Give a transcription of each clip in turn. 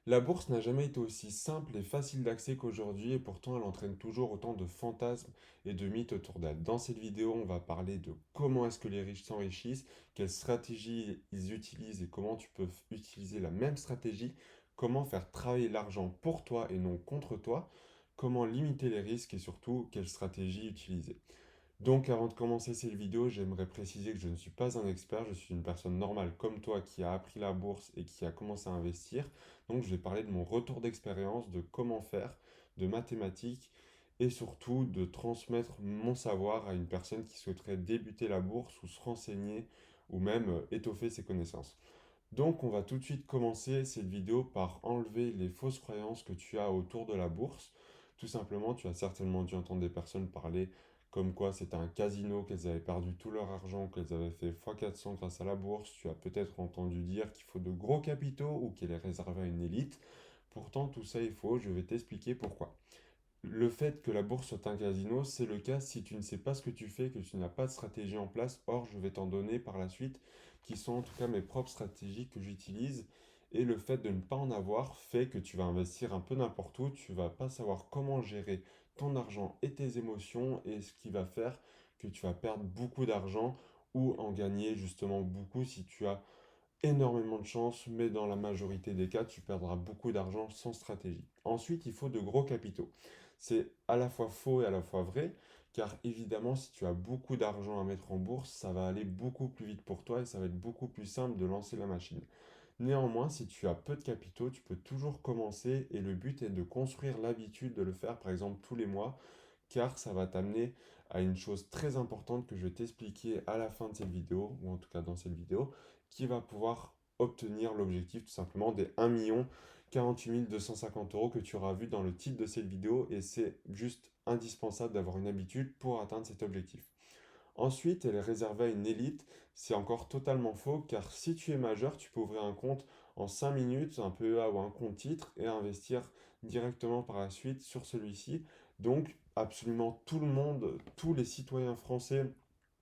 La bourse n'a jamais été aussi simple et facile d'accès qu'aujourd'hui et pourtant elle entraîne toujours autant de fantasmes et de mythes autour d'elle. Dans cette vidéo, on va parler de comment est-ce que les riches s'enrichissent, quelles stratégies ils utilisent et comment tu peux utiliser la même stratégie, comment faire travailler l'argent pour toi et non contre toi, comment limiter les risques et surtout quelles stratégies utiliser. Donc, avant de commencer cette vidéo, j'aimerais préciser que je ne suis pas un expert, je suis une personne normale comme toi qui a appris la bourse et qui a commencé à investir. Donc, je vais parler de mon retour d'expérience, de comment faire, de mathématiques et surtout de transmettre mon savoir à une personne qui souhaiterait débuter la bourse ou se renseigner ou même étoffer ses connaissances. Donc, on va tout de suite commencer cette vidéo par enlever les fausses croyances que tu as autour de la bourse. Tout simplement, tu as certainement dû entendre des personnes parler comme quoi c'était un casino, qu'elles avaient perdu tout leur argent, qu'elles avaient fait x400 grâce à la bourse. Tu as peut-être entendu dire qu'il faut de gros capitaux ou qu'elle est réservée à une élite. Pourtant, tout ça est faux. Je vais t'expliquer pourquoi. Le fait que la bourse soit un casino, c'est le cas si tu ne sais pas ce que tu fais, que tu n'as pas de stratégie en place. Or, je vais t'en donner par la suite, qui sont en tout cas mes propres stratégies que j'utilise. Et le fait de ne pas en avoir fait que tu vas investir un peu n'importe où, tu vas pas savoir comment gérer ton argent et tes émotions, et ce qui va faire que tu vas perdre beaucoup d'argent ou en gagner justement beaucoup si tu as énormément de chance, mais dans la majorité des cas, tu perdras beaucoup d'argent sans stratégie. Ensuite, il faut de gros capitaux. C'est à la fois faux et à la fois vrai, car évidemment, si tu as beaucoup d'argent à mettre en bourse, ça va aller beaucoup plus vite pour toi et ça va être beaucoup plus simple de lancer la machine. Néanmoins, si tu as peu de capitaux, tu peux toujours commencer et le but est de construire l'habitude de le faire, par exemple, tous les mois, car ça va t'amener à une chose très importante que je vais t'expliquer à la fin de cette vidéo, ou en tout cas dans cette vidéo, qui va pouvoir obtenir l'objectif tout simplement des 1 48 250 € que tu auras vu dans le titre de cette vidéo, et c'est juste indispensable d'avoir une habitude pour atteindre cet objectif. Ensuite, elle est réservée à une élite. C'est encore totalement faux, car si tu es majeur, tu peux ouvrir un compte en 5 minutes, un PEA ou un compte titre, et investir directement par la suite sur celui-ci. Donc, absolument tout le monde, tous les citoyens français,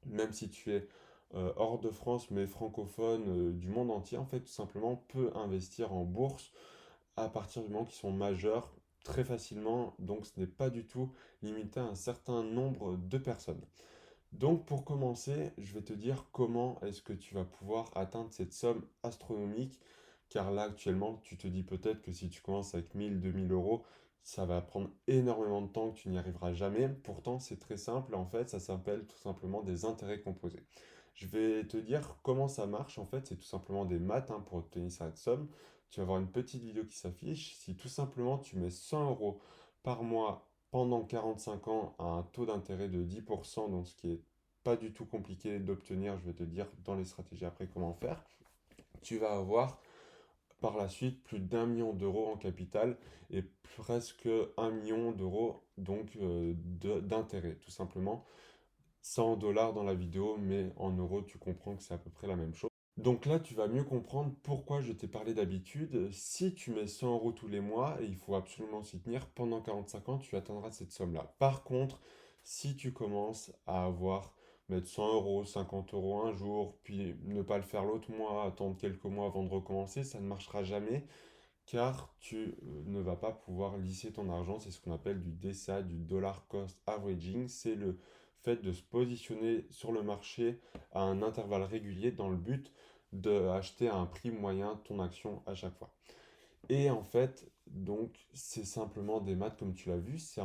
même si tu es hors de France, mais francophone du monde entier, en fait, tout simplement, peut investir en bourse à partir du moment qu'ils sont majeurs très facilement. Donc, ce n'est pas du tout limité à un certain nombre de personnes. Donc pour commencer, je vais te dire comment est-ce que tu vas pouvoir atteindre cette somme astronomique, car là actuellement, tu te dis peut-être que si tu commences avec 1000, 2000 euros, ça va prendre énormément de temps, que tu n'y arriveras jamais. Pourtant, c'est très simple, en fait, ça s'appelle tout simplement des intérêts composés. Je vais te dire comment ça marche, en fait, c'est tout simplement des maths hein, pour obtenir cette somme. Tu vas avoir une petite vidéo qui s'affiche. Si tout simplement tu mets 100 euros par mois pendant 45 ans à un taux d'intérêt de 10%, donc ce qui est pas du tout compliqué d'obtenir, je vais te dire dans les stratégies après comment faire, tu vas avoir par la suite plus d'1 million d'euros en capital et presque 1 million d'euros donc d'intérêt, tout simplement. 100 dollars dans la vidéo, mais en euros, tu comprends que c'est à peu près la même chose. Donc là, tu vas mieux comprendre pourquoi je t'ai parlé d'habitude. Si tu mets 100 euros tous les mois, et il faut absolument s'y tenir, pendant 45 ans, tu atteindras cette somme-là. Par contre, si tu commences à mettre 100 euros, 50 euros un jour, puis ne pas le faire l'autre mois, attendre quelques mois avant de recommencer, ça ne marchera jamais, car tu ne vas pas pouvoir lisser ton argent. C'est ce qu'on appelle du DCA, du dollar cost averaging. C'est le fait de se positionner sur le marché à un intervalle régulier dans le but d'acheter à un prix moyen ton action à chaque fois. Et en fait, donc, c'est simplement des maths comme tu l'as vu, c'est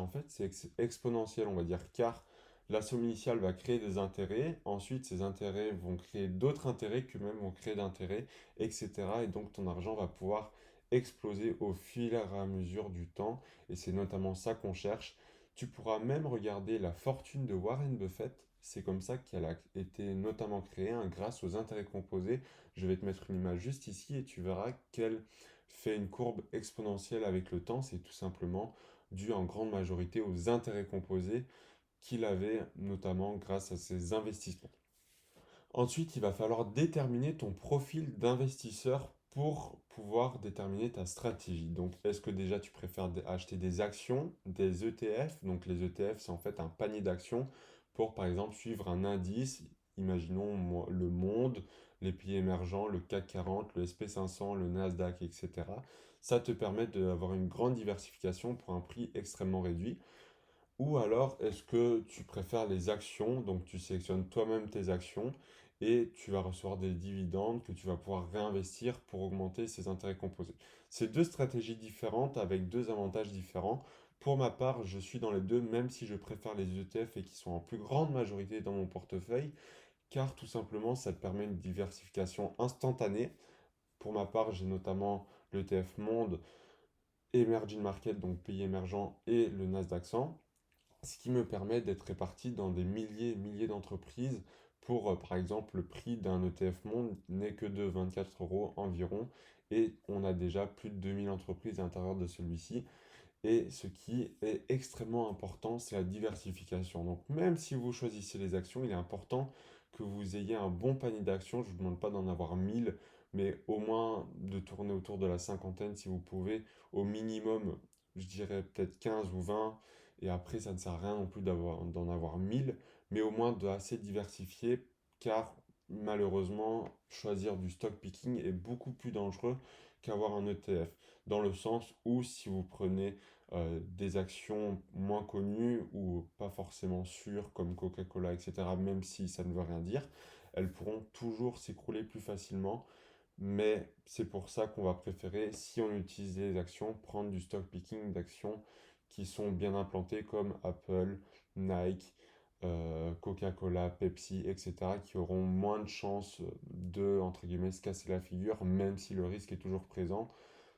exponentiel, on va dire, car la somme initiale va créer des intérêts, ensuite ces intérêts vont créer d'autres intérêts qui eux-mêmes vont créer d'intérêts, etc. Et donc ton argent va pouvoir exploser au fil et à mesure du temps, et c'est notamment ça qu'on cherche. Tu pourras même regarder la fortune de Warren Buffett, c'est comme ça qu'elle a été notamment créée, hein, grâce aux intérêts composés. Je vais te mettre une image juste ici et tu verras quelle fait une courbe exponentielle avec le temps, c'est tout simplement dû en grande majorité aux intérêts composés qu'il avait, notamment grâce à ses investissements. Ensuite, il va falloir déterminer ton profil d'investisseur pour pouvoir déterminer ta stratégie. Donc, est-ce que déjà tu préfères acheter des actions, des ETF? Donc, les ETF, c'est en fait un panier d'actions pour, par exemple, suivre un indice. Imaginons le monde, les pays émergents, le CAC 40, le SP 500, le Nasdaq, etc. Ça te permet d'avoir une grande diversification pour un prix extrêmement réduit. Ou alors, est-ce que tu préfères les actions? Donc, tu sélectionnes toi-même tes actions et tu vas recevoir des dividendes que tu vas pouvoir réinvestir pour augmenter ces intérêts composés. C'est deux stratégies différentes avec deux avantages différents. Pour ma part, je suis dans les deux, même si je préfère les ETF et qui sont en plus grande majorité dans mon portefeuille, car tout simplement, ça te permet une diversification instantanée. Pour ma part, j'ai notamment l'ETF Monde, Emerging Market, donc pays émergents, et le Nasdaq 100, ce qui me permet d'être réparti dans des milliers et milliers d'entreprises pour, par exemple, le prix d'un ETF Monde n'est que de 24 euros environ, et on a déjà plus de 2000 entreprises à l'intérieur de celui-ci. Et ce qui est extrêmement important, c'est la diversification. Donc même si vous choisissez les actions, il est important que vous ayez un bon panier d'actions. Je ne vous demande pas d'en avoir 1000, mais au moins de tourner autour de la cinquantaine si vous pouvez. Au minimum, je dirais peut-être 15 ou 20. Et après, ça ne sert à rien non plus d'en avoir 1000, mais au moins de assez diversifier, car malheureusement, choisir du stock picking est beaucoup plus dangereux qu'avoir un ETF. Dans le sens où si vous prenez des actions moins connues ou pas forcément sûres comme Coca-Cola, etc., même si ça ne veut rien dire, elles pourront toujours s'écrouler plus facilement. Mais c'est pour ça qu'on va préférer, si on utilise les actions, prendre du stock picking d'actions qui sont bien implantées comme Apple, Nike, Coca-Cola, Pepsi, etc., qui auront moins de chances de, entre guillemets, se casser la figure, même si le risque est toujours présent.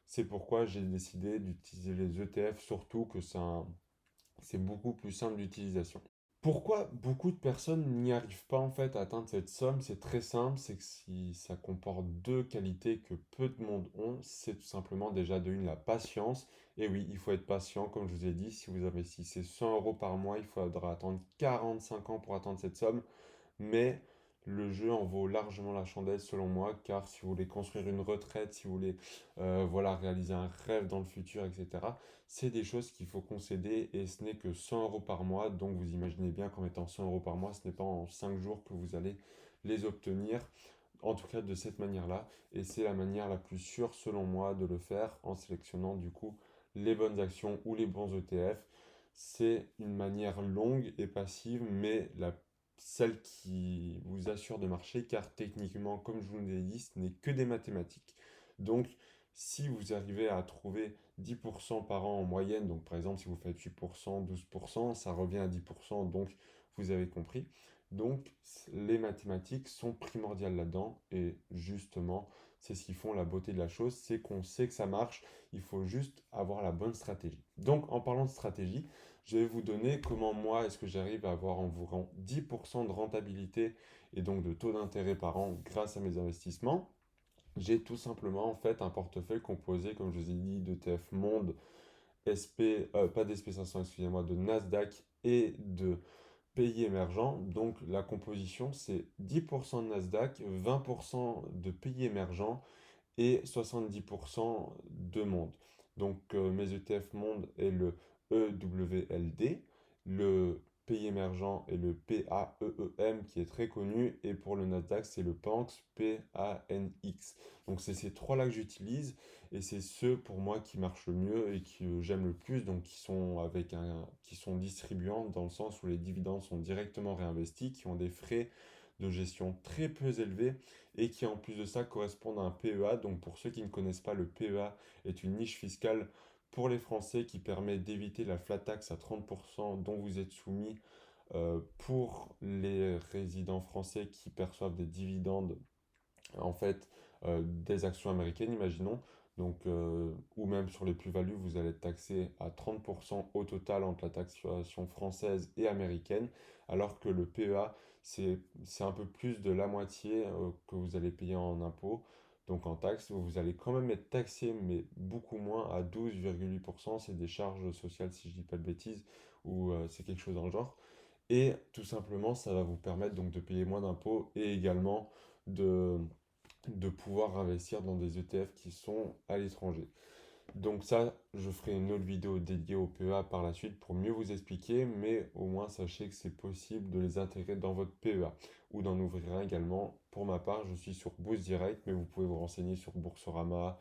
C'est pourquoi j'ai décidé d'utiliser les ETF, surtout que c'est beaucoup plus simple d'utilisation. Pourquoi beaucoup de personnes n'y arrivent pas en fait à atteindre cette somme? C'est très simple, c'est que si ça comporte deux qualités que peu de monde ont, c'est tout simplement déjà de une la patience. Et oui, il faut être patient, comme je vous ai dit, si vous investissez 100 euros par mois, il faudra attendre 45 ans pour atteindre cette somme. Mais le jeu en vaut largement la chandelle selon moi, car si vous voulez construire une retraite, si vous voulez voilà, réaliser un rêve dans le futur, etc., c'est des choses qu'il faut concéder et ce n'est que 100 euros par mois. Donc vous imaginez bien qu'en mettant 100 euros par mois, ce n'est pas en 5 jours que vous allez les obtenir. En tout cas de cette manière-là. Et c'est la manière la plus sûre selon moi de le faire en sélectionnant du coup les bonnes actions ou les bons ETF. C'est une manière longue et passive, mais celle qui vous assure de marcher, car techniquement, comme je vous l'ai dit, ce n'est que des mathématiques. Donc, si vous arrivez à trouver 10% par an en moyenne, donc par exemple, si vous faites 8%, 12%, ça revient à 10%, donc vous avez compris. Donc, les mathématiques sont primordiales là-dedans, et justement, c'est ce qui font la beauté de la chose, c'est qu'on sait que ça marche, il faut juste avoir la bonne stratégie. Donc, en parlant de stratégie, je vais vous donner comment moi, est-ce que j'arrive à avoir environ 10% de rentabilité et donc de taux d'intérêt par an grâce à mes investissements. J'ai tout simplement en fait un portefeuille composé, comme je vous ai dit, d'ETF Monde, pas d'SP500, excusez-moi, de Nasdaq et de pays émergents. Donc la composition, c'est 10% de Nasdaq, 20% de pays émergents et 70% de monde. Donc mes ETF monde est le EWLD, le pays émergent est le PAEEM qui est très connu, et pour le Nasdaq c'est le PANX, PANX. Donc c'est ces trois-là que j'utilise, et c'est ceux pour moi qui marchent le mieux et que j'aime le plus, donc qui sont distribuants dans le sens où les dividendes sont directement réinvestis, qui ont des frais de gestion très peu élevés et qui en plus de ça correspondent à un PEA. Donc pour ceux qui ne connaissent pas, le PEA est une niche fiscale pour les Français qui permet d'éviter la flat tax à 30% dont vous êtes soumis pour les résidents français qui perçoivent des dividendes en fait des actions américaines, imaginons. Donc, ou même sur les plus-values, vous allez être taxé à 30% au total entre la taxation française et américaine, alors que le PEA, c'est un peu plus de la moitié que vous allez payer en impôts, donc en taxes. Vous allez quand même être taxé, mais beaucoup moins, à 12,8%. C'est des charges sociales, si je dis pas de bêtises, ou c'est quelque chose dans le genre. Et tout simplement, ça va vous permettre donc de payer moins d'impôts et également de pouvoir investir dans des ETF qui sont à l'étranger. Donc ça, je ferai une autre vidéo dédiée au PEA par la suite pour mieux vous expliquer, mais au moins sachez que c'est possible de les intégrer dans votre PEA ou d'en ouvrir un également. Pour ma part, je suis sur Bourse Direct, mais vous pouvez vous renseigner sur Boursorama,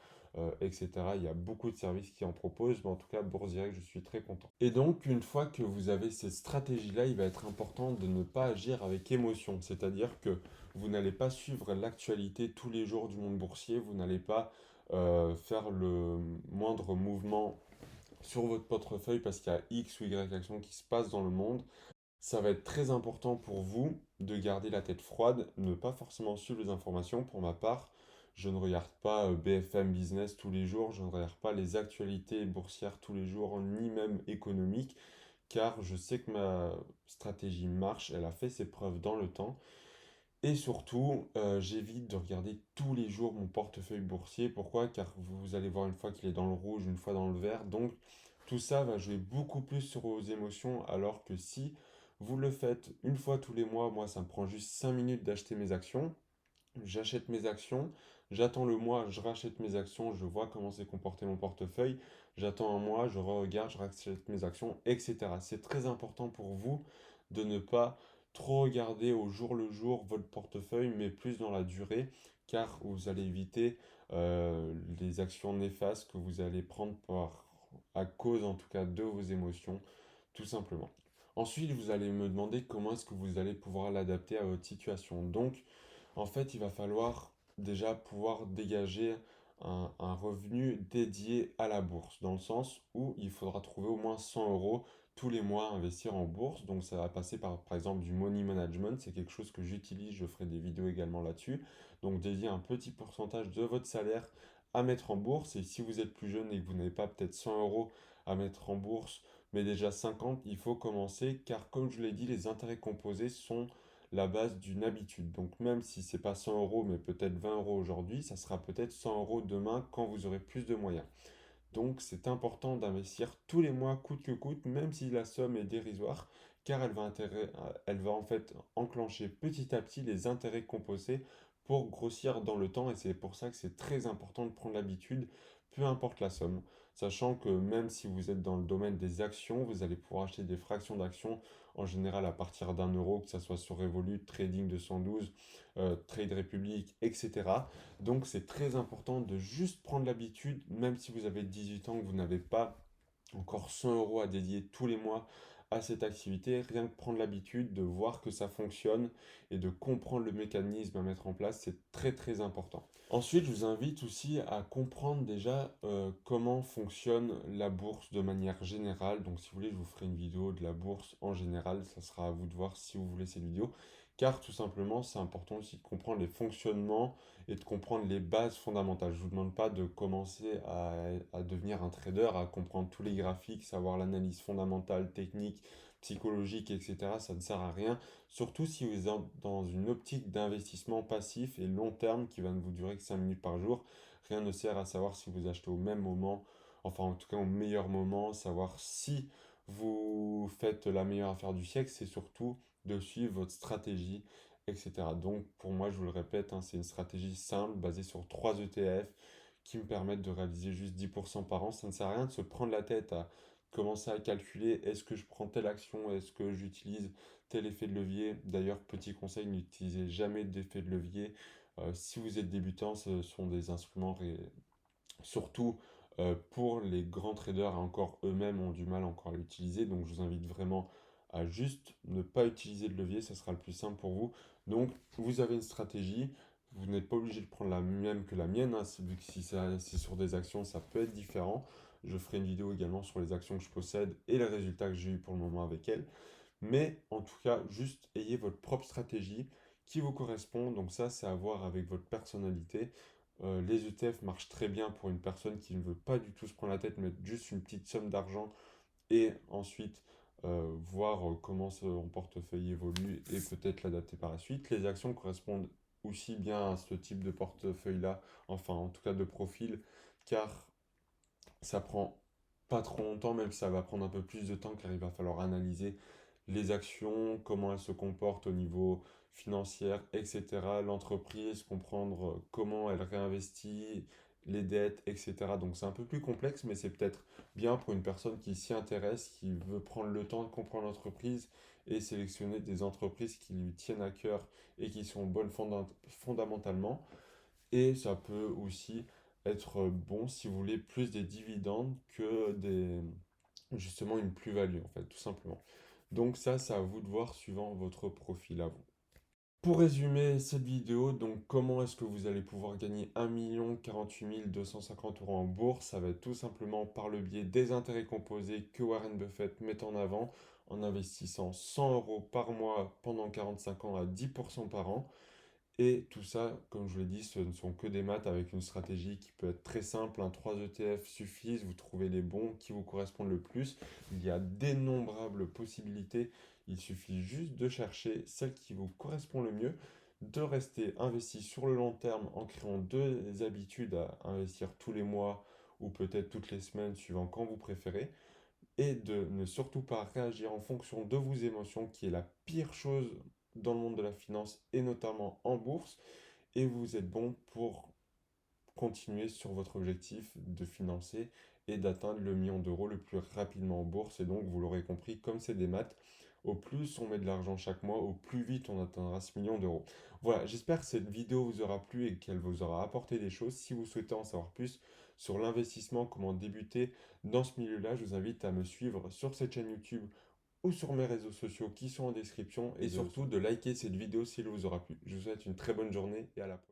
etc. Il y a beaucoup de services qui en proposent, mais en tout cas, Bourse Direct, je suis très content. Et donc, une fois que vous avez cette stratégie-là, il va être important de ne pas agir avec émotion, c'est-à-dire que vous n'allez pas suivre l'actualité tous les jours du monde boursier, vous n'allez pas faire le moindre mouvement sur votre portefeuille parce qu'il y a X ou Y actions qui se passent dans le monde. Ça va être très important pour vous de garder la tête froide, ne pas forcément suivre les informations. Pour ma part, je ne regarde pas BFM Business tous les jours, je ne regarde pas les actualités boursières tous les jours, ni même économiques, car je sais que ma stratégie marche, elle a fait ses preuves dans le temps. Et surtout, j'évite de regarder tous les jours mon portefeuille boursier. Pourquoi? Car vous allez voir une fois qu'il est dans le rouge, une fois dans le vert. Donc, tout ça va jouer beaucoup plus sur vos émotions. Alors que si vous le faites une fois tous les mois, moi, ça me prend juste 5 minutes d'acheter mes actions. J'achète mes actions, j'attends le mois, je rachète mes actions, je vois comment s'est comporté mon portefeuille. J'attends un mois, je regarde, je rachète mes actions, etc. C'est très important pour vous de ne pas trop regarder au jour le jour votre portefeuille, mais plus dans la durée, car vous allez éviter les actions néfastes que vous allez prendre à cause en tout cas de vos émotions, tout simplement. Ensuite, vous allez me demander comment est-ce que vous allez pouvoir l'adapter à votre situation. Donc, en fait, il va falloir déjà pouvoir dégager un revenu dédié à la bourse, dans le sens où il faudra trouver au moins 100 euros tous les mois à investir en bourse. Donc ça va passer par exemple du money management, c'est quelque chose que j'utilise, je ferai des vidéos également là-dessus. Donc dédier un petit pourcentage de votre salaire à mettre en bourse. Et si vous êtes plus jeune et que vous n'avez pas peut-être 100 euros à mettre en bourse, mais déjà 50, il faut commencer, car comme je l'ai dit, les intérêts composés sont la base d'une habitude. Donc même si c'est pas 100 euros, mais peut-être 20 euros aujourd'hui, ça sera peut-être 100 euros demain quand vous aurez plus de moyens. Donc c'est important d'investir tous les mois coûte que coûte, même si la somme est dérisoire, car elle va en fait enclencher petit à petit les intérêts composés pour grossir dans le temps, et c'est pour ça que c'est très important de prendre l'habitude, peu importe la somme, sachant que même si vous êtes dans le domaine des actions, vous allez pouvoir acheter des fractions d'actions en général à partir d'un euro, que ce soit sur Revolut, Trading 212, Trade Republic, etc. Donc c'est très important de juste prendre l'habitude, même si vous avez 18 ans, que vous n'avez pas encore 100 euros à dédier tous les mois à cette activité, rien que prendre l'habitude de voir que ça fonctionne et de comprendre le mécanisme à mettre en place, c'est très très important. Ensuite, je vous invite aussi à comprendre déjà comment fonctionne la bourse de manière générale. Donc si vous voulez, je vous ferai une vidéo de la bourse en général, ça sera à vous de voir si vous voulez cette vidéo. Car tout simplement, c'est important aussi de comprendre les fonctionnements et de comprendre les bases fondamentales. Je ne vous demande pas de commencer à devenir un trader, à comprendre tous les graphiques, savoir l'analyse fondamentale, technique, psychologique, etc. Ça ne sert à rien, surtout si vous êtes dans une optique d'investissement passif et long terme qui va ne vous durer que 5 minutes par jour. Rien ne sert à savoir si vous achetez au même moment, enfin en tout cas au meilleur moment, savoir si vous faites la meilleure affaire du siècle, c'est surtout de suivre votre stratégie, etc. Donc pour moi, je vous le répète, hein, c'est une stratégie simple basée sur 3 ETF qui me permettent de réaliser juste 10% par an. Ça ne sert à rien de se prendre la tête à commencer à calculer est-ce que je prends telle action, est-ce que j'utilise tel effet de levier. D'ailleurs, petit conseil, n'utilisez jamais d'effet de levier. Si vous êtes débutant, ce sont des instruments surtout pour les grands traders, et encore eux-mêmes ont du mal encore à l'utiliser. Donc je vous invite vraiment à juste ne pas utiliser de levier, ça sera le plus simple pour vous. Donc vous avez une stratégie, vous n'êtes pas obligé de prendre la même que la mienne, hein, vu que si c'est sur des actions, ça peut être différent. Je ferai une vidéo également sur les actions que je possède et les résultats que j'ai eu pour le moment avec elles. Mais en tout cas, juste ayez votre propre stratégie qui vous correspond. Donc ça, c'est à voir avec votre personnalité. Les ETF marchent très bien pour une personne qui ne veut pas du tout se prendre la tête, mettre juste une petite somme d'argent et ensuite voir comment son portefeuille évolue et peut-être l'adapter par la suite. Les actions correspondent aussi bien à ce type de portefeuille-là, enfin en tout cas de profil, car ça prend pas trop longtemps, même si ça va prendre un peu plus de temps, car il va falloir analyser les actions, comment elles se comportent au niveau financier, etc. L'entreprise, comprendre comment elle réinvestit, les dettes, etc. Donc c'est un peu plus complexe, mais c'est peut-être bien pour une personne qui s'y intéresse, qui veut prendre le temps de comprendre l'entreprise et sélectionner des entreprises qui lui tiennent à cœur et qui sont bonnes fondamentalement. Et ça peut aussi être bon si vous voulez plus des dividendes que justement une plus-value en fait, tout simplement. Donc ça, c'est à vous de voir suivant votre profil à vous. Pour résumer cette vidéo, donc comment est-ce que vous allez pouvoir gagner 1 48 250 € en bourse? Ça va être tout simplement par le biais des intérêts composés que Warren Buffett met en avant en investissant 100 € par mois pendant 45 ans à 10% par an. Et tout ça, comme je vous l'ai dit, ce ne sont que des maths avec une stratégie qui peut être très simple. 3 ETF suffisent, vous trouvez les bons qui vous correspondent le plus. Il y a d'innombrables possibilités. Il suffit juste de chercher celle qui vous correspond le mieux, de rester investi sur le long terme en créant deux habitudes à investir tous les mois ou peut-être toutes les semaines, suivant quand vous préférez, et de ne surtout pas réagir en fonction de vos émotions, qui est la pire chose dans le monde de la finance et notamment en bourse. Et vous êtes bon pour continuer sur votre objectif de financer et d'atteindre le million d'euros le plus rapidement en bourse. Et donc, vous l'aurez compris, comme c'est des maths, au plus on met de l'argent chaque mois, au plus vite on atteindra ce million d'euros. Voilà, j'espère que cette vidéo vous aura plu et qu'elle vous aura apporté des choses. Si vous souhaitez en savoir plus sur l'investissement, comment débuter dans ce milieu-là, je vous invite à me suivre sur cette chaîne YouTube ou sur mes réseaux sociaux qui sont en description et surtout de liker cette vidéo si elle vous aura plu. Je vous souhaite une très bonne journée et à la prochaine.